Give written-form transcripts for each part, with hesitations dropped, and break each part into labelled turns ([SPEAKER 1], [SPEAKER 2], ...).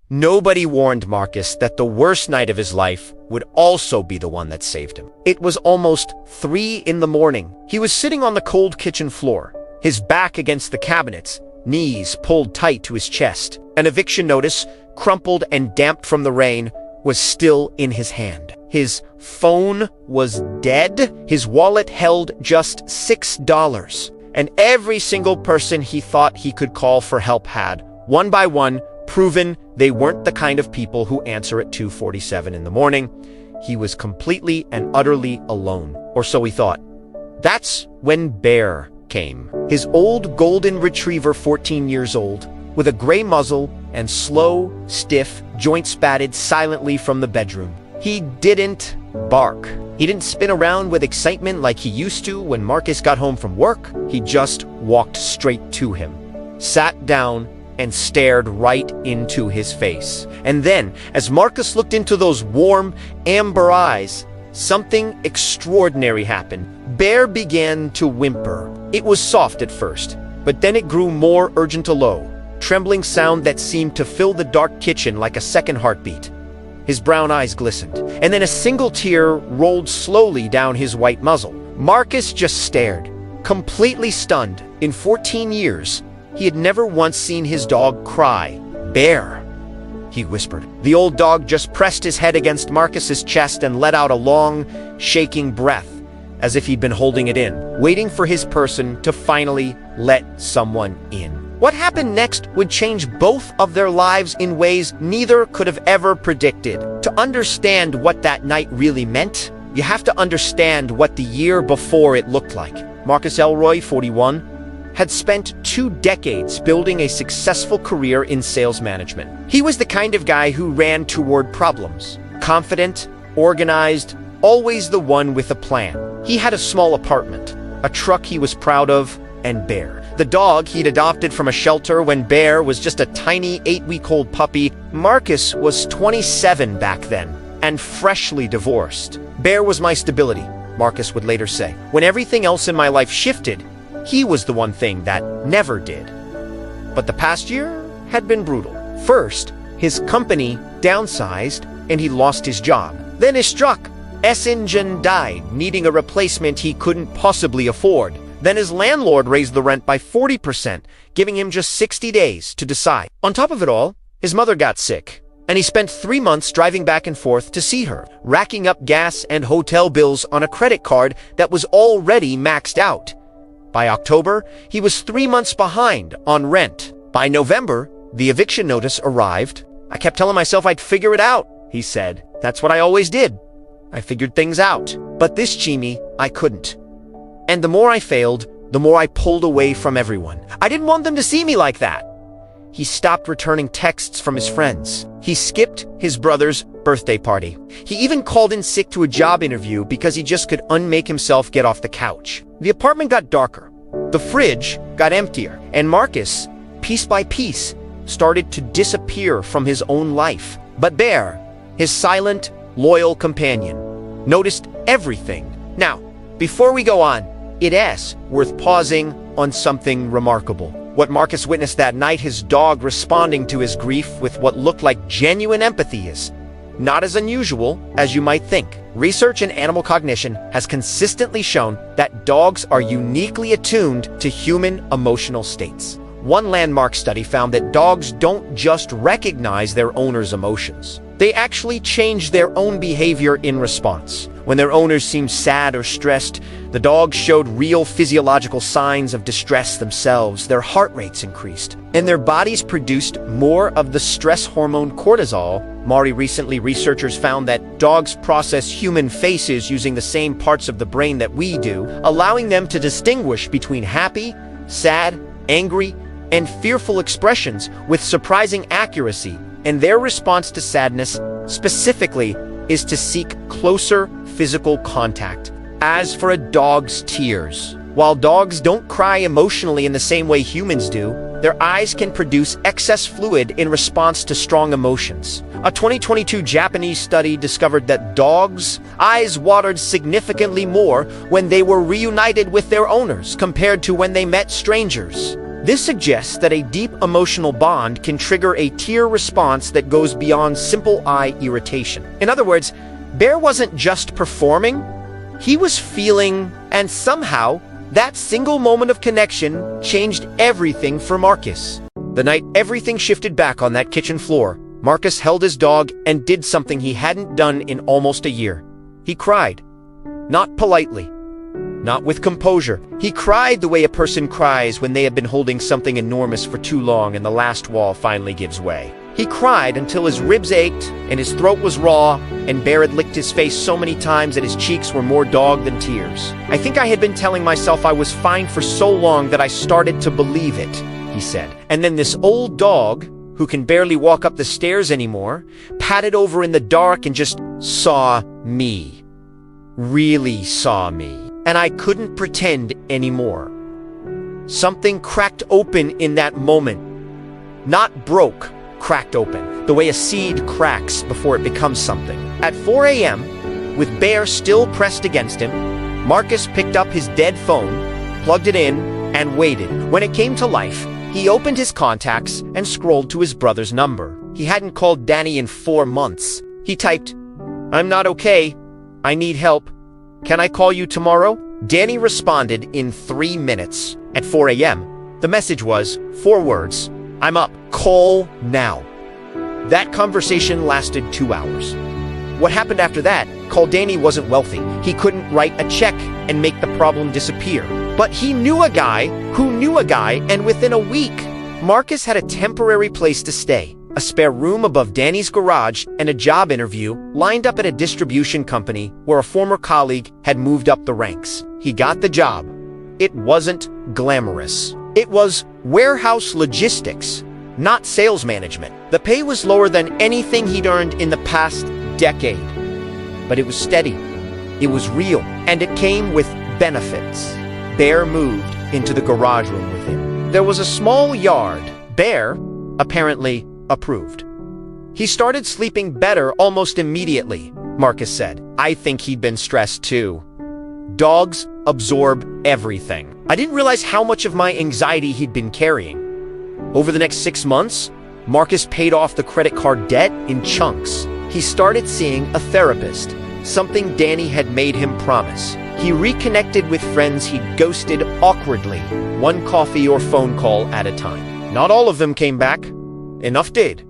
[SPEAKER 1] Nobody warned Marcus that the worst night of his life would also be the one that saved him. It was almost 3 in the morning. He was sitting on the cold kitchen floor, his back against the cabinets, knees pulled tight to his chest. An eviction notice, crumpled and damp from the rain, was still in his hand. His phone was dead. His wallet held just $6. And every single person he thought he could call for help had, one by one, proven they weren't the kind of people who answer at 2:47 in the morning. He was completely and utterly alone, or so he thought. That's when Bear came. His old golden retriever, 14 years old, with a gray muzzle and slow, stiff, joint spatted silently from the bedroom. He didn't bark. He didn't spin around with excitement like he used to when Marcus got home from work. He just walked straight to him, sat down, and stared right into his face. And then, as Marcus looked into those warm, amber eyes, something extraordinary happened. Bear began to whimper. It was soft at first, but then it grew more urgent, a low, trembling sound that seemed to fill the dark kitchen like a second heartbeat. His brown eyes glistened, and then a single tear rolled slowly down his white muzzle. Marcus just stared, completely stunned. In 14 years, he had never once seen his dog cry. "Bear," he whispered. The old dog just pressed his head against Marcus's chest and let out a long, shaking breath, as if he'd been holding it in, waiting for his person to finally let someone in. What happened next would change both of their lives in ways neither could have ever predicted. To understand what that night really meant, you have to understand what the year before it looked like. Marcus Elroy, 41, had spent 2 decades building a successful career in sales management. He was the kind of guy who ran toward problems, confident, organized, always the one with a plan. He had a small apartment, a truck he was proud of, and Bear, the dog he'd adopted from a shelter when Bear was just a tiny 8-week-old puppy. Marcus was 27 back then, and freshly divorced. "Bear was my stability," Marcus would later say. "When everything else in my life shifted, he was the one thing that never did." But the past year had been brutal. First, his company downsized and he lost his job. Then his truck, engine died, needing a replacement he couldn't possibly afford. Then his landlord raised the rent by 40%, giving him just 60 days to decide. On top of it all, his mother got sick, and he spent 3 months driving back and forth to see her, racking up gas and hotel bills on a credit card that was already maxed out. By October, he was 3 months behind on rent. By November, the eviction notice arrived. "I kept telling myself I'd figure it out," he said. "That's what I always did. I figured things out. But this Jimmy, I couldn't. And the more I failed, the more I pulled away from everyone. I didn't want them to see me like that." He stopped returning texts from his friends. He skipped his brother's birthday party. He even called in sick to a job interview because he just could unmake himself get off the couch. The apartment got darker. The fridge got emptier. And Marcus, piece by piece, started to disappear from his own life. But Bear, his silent, loyal companion, noticed everything. Now, before we go on, it's worth pausing on something remarkable. What Marcus witnessed that night, his dog responding to his grief with what looked like genuine empathy, is not as unusual as you might think. Research in animal cognition has consistently shown that dogs are uniquely attuned to human emotional states. One landmark study found that dogs don't just recognize their owner's emotions. They actually change their own behavior in response. When their owners seemed sad or stressed, the dogs showed real physiological signs of distress themselves. Their heart rates increased, and their bodies produced more of the stress hormone cortisol. More recently, researchers found that dogs process human faces using the same parts of the brain that we do, allowing them to distinguish between happy, sad, angry, and fearful expressions with surprising accuracy. And their response to sadness, specifically, is to seek closer physical contact. As for a dog's tears, while dogs don't cry emotionally in the same way humans do, their eyes can produce excess fluid in response to strong emotions. A 2022 Japanese study discovered that dogs' eyes watered significantly more when they were reunited with their owners compared to when they met strangers. This suggests that a deep emotional bond can trigger a tear response that goes beyond simple eye irritation. In other words, Bear wasn't just performing, he was feeling, and somehow, that single moment of connection changed everything for Marcus. The night everything shifted back on that kitchen floor, Marcus held his dog and did something he hadn't done in almost a year. He cried. Not politely. Not with composure. He cried the way a person cries when they have been holding something enormous for too long and the last wall finally gives way. He cried until his ribs ached and his throat was raw, and Bear had licked his face so many times that his cheeks were more dog than tears. I think I had been telling myself I was fine for so long that I started to believe it, he said. And then this old dog, who can barely walk up the stairs anymore, padded over in the dark and just saw me. Really saw me. And I couldn't pretend anymore. Something cracked open in that moment. Not broke, cracked open, the way a seed cracks before it becomes something. At 4 a.m., with Bear still pressed against him, Marcus picked up his dead phone, plugged it in, and waited. When it came to life, he opened his contacts and scrolled to his brother's number. He hadn't called Danny in 4 months. He typed, "I'm not okay. I need help. Can I call you tomorrow?" Danny responded in 3 minutes. At 4 a.m., the message was 4 words. "I'm up. Call now." That conversation lasted 2 hours. What happened after that? Call Danny wasn't wealthy. He couldn't write a check and make the problem disappear. But he knew a guy who knew a guy, and within a week, Marcus had a temporary place to stay. A spare room above Danny's garage, and a job interview lined up at a distribution company where a former colleague had moved up the ranks. He got the job. It wasn't glamorous. It was warehouse logistics, not sales management. The pay was lower than anything he'd earned in the past decade. But it was steady. It was real, and it came with benefits. Bear moved into the garage room with him. There was a small yard. Bear, apparently, approved. He started sleeping better almost immediately, Marcus said. I think he'd been stressed too. Dogs absorb everything. I didn't realize how much of my anxiety he'd been carrying. Over the next 6 months, Marcus paid off the credit card debt in chunks. He started seeing a therapist, something Danny had made him promise. He reconnected with friends he'd ghosted awkwardly, 1 coffee or phone call at a time. Not all of them came back. Enough did.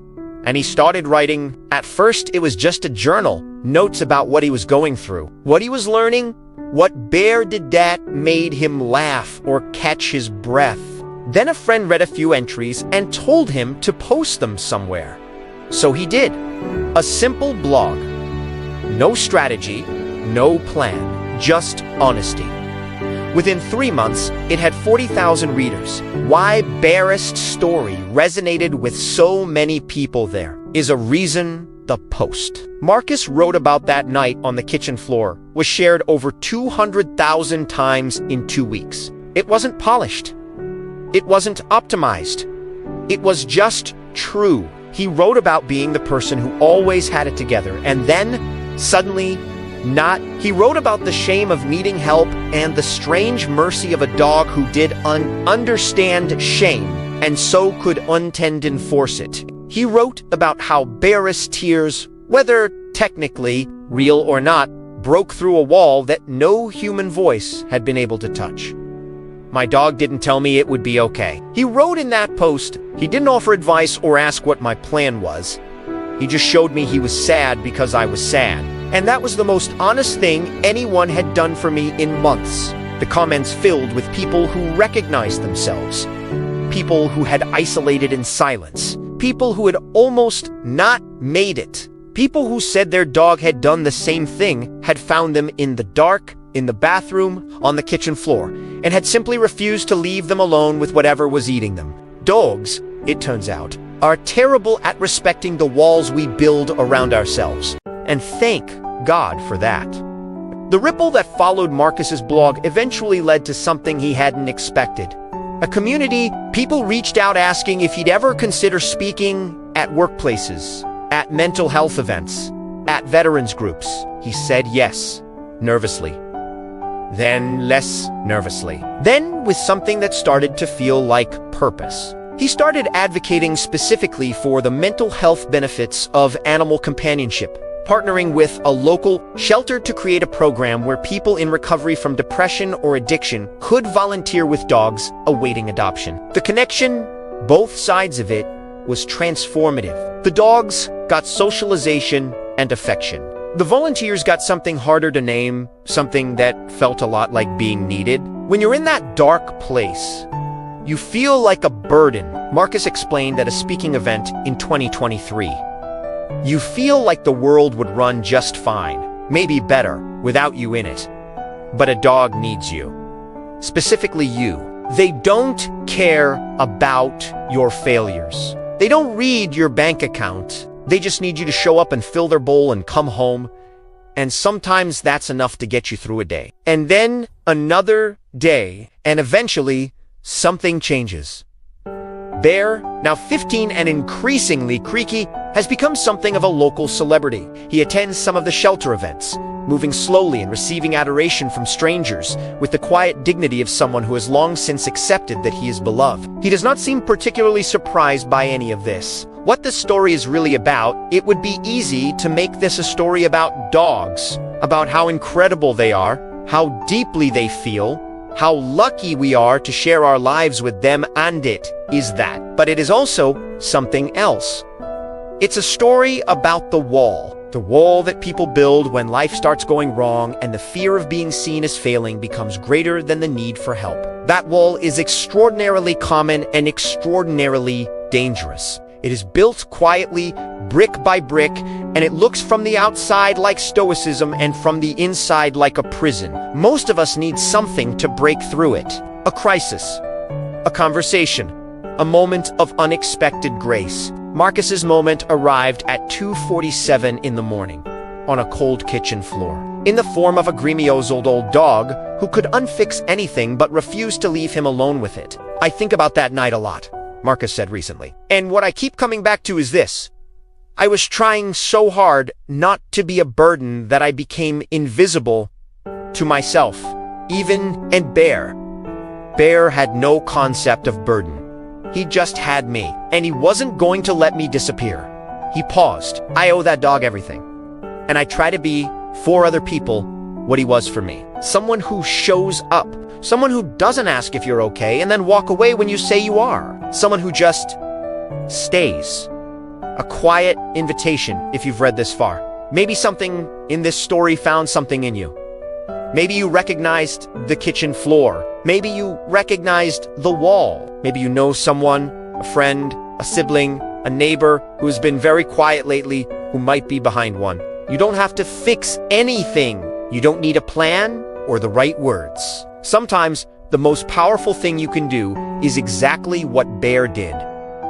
[SPEAKER 1] And he started writing. At first, it was just a journal, notes about what he was going through, what he was learning, what Bear did that made him laugh or catch his breath. Then a friend read a few entries and told him to post them somewhere. So he did. A simple blog. No strategy, no plan, just honesty. Within 3 months, it had 40,000 readers. Why Bear's story resonated with so many people there is a reason the post. Marcus wrote about that night on the kitchen floor, was shared over 200,000 times in 2 weeks. It wasn't polished. It wasn't optimized. It was just true. He wrote about being the person who always had it together, and then, suddenly, not. He wrote about the shame of needing help and the strange mercy of a dog who did understand shame and so could untend enforce it. He wrote about how Bear's tears, whether technically real or not, broke through a wall that no human voice had been able to touch. My dog didn't tell me it would be okay. He wrote in that post. He didn't offer advice or ask what my plan was. He just showed me he was sad because I was sad. And that was the most honest thing anyone had done for me in months. The comments filled with people who recognized themselves. People who had isolated in silence. People who had almost not made it. People who said their dog had done the same thing, had found them in the dark, in the bathroom, on the kitchen floor, and had simply refused to leave them alone with whatever was eating them. Dogs, it turns out, are terrible at respecting the walls we build around ourselves. And thank God for that. The ripple that followed Marcus's blog eventually led to something he hadn't expected. A community. People reached out asking if he'd ever consider speaking at workplaces, at mental health events, at veterans groups. He said yes, nervously. then less nervously, then with something that started to feel like purpose. He started advocating specifically for the mental health benefits of animal companionship, partnering with a local shelter to create a program where people in recovery from depression or addiction could volunteer with dogs awaiting adoption. The connection, both sides of it, was transformative. The dogs got socialization and affection. The volunteers got something harder to name, something that felt a lot like being needed. When you're in that dark place, you feel like a burden, Marcus explained at a speaking event in 2023. You feel like the world would run just fine, maybe better, without you in it. But a dog needs you. Specifically you. They don't care about your failures. They don't read your bank account. They just need you to show up and fill their bowl and come home. And sometimes that's enough to get you through a day. And then another day, and eventually something changes. Bear, now 15 and increasingly creaky, has become something of a local celebrity. He attends some of the shelter events, moving slowly and receiving adoration from strangers with the quiet dignity of someone who has long since accepted that he is beloved. He does not seem particularly surprised by any of this. What this story is really about, it would be easy to make this a story about dogs, about how incredible they are, how deeply they feel, how lucky we are to share our lives with them, and it is that. But it is also something else. It's a story about the wall that people build when life starts going wrong and the fear of being seen as failing becomes greater than the need for help. That wall is extraordinarily common and extraordinarily dangerous. It is built quietly, brick by brick, and it looks from the outside like stoicism and from the inside like a prison. Most of us need something to break through it. A crisis, a conversation, a moment of unexpected grace. Marcus's moment arrived at 2:47 in the morning, on a cold kitchen floor, in the form of a grimy-old old dog who could unfix anything but refused to leave him alone with it. I think about that night a lot, Marcus said recently. And what I keep coming back to is this. I was trying so hard not to be a burden that I became invisible to myself. And Bear had no concept of burden. He just had me, and he wasn't going to let me disappear. He paused. I owe that dog everything. And I try to be, for other people, what he was for me. Someone who shows up. Someone who doesn't ask if you're okay and then walk away when you say you are. Someone who just stays. A quiet invitation, if you've read this far. Maybe something in this story found something in you. Maybe you recognized the kitchen floor. Maybe you recognized the wall. Maybe you know someone, a friend, a sibling, a neighbor who has been very quiet lately who might be behind one. You don't have to fix anything. You don't need a plan or the right words. Sometimes the most powerful thing you can do is exactly what Bear did.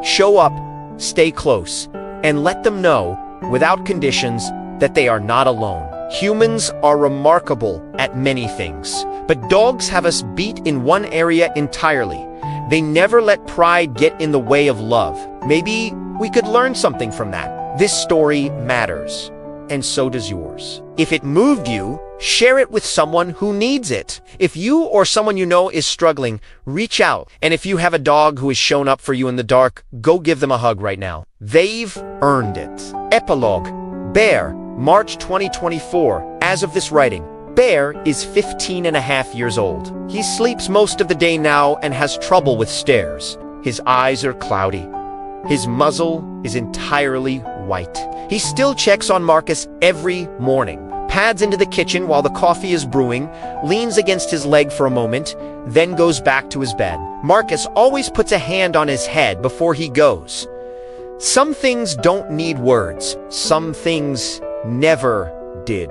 [SPEAKER 1] Show up, stay close, and let them know, without conditions, that they are not alone. Humans are remarkable at many things, but dogs have us beat in one area entirely. They never let pride get in the way of love. Maybe we could learn something from that. This story matters, and so does yours. If it moved you, share it with someone who needs it. If you or someone you know is struggling, reach out. And if you have a dog who has shown up for you in the dark, go give them a hug right now. They've earned it. Epilogue. Bear, March 2024. As of this writing, Bear is 15 and a half years old. He sleeps most of the day now and has trouble with stairs. His eyes are cloudy. His muzzle is entirely white. He still checks on Marcus every morning, pads into the kitchen while the coffee is brewing, leans against his leg for a moment, then goes back to his bed. Marcus always puts a hand on his head before he goes. Some things don't need words. Some things never did.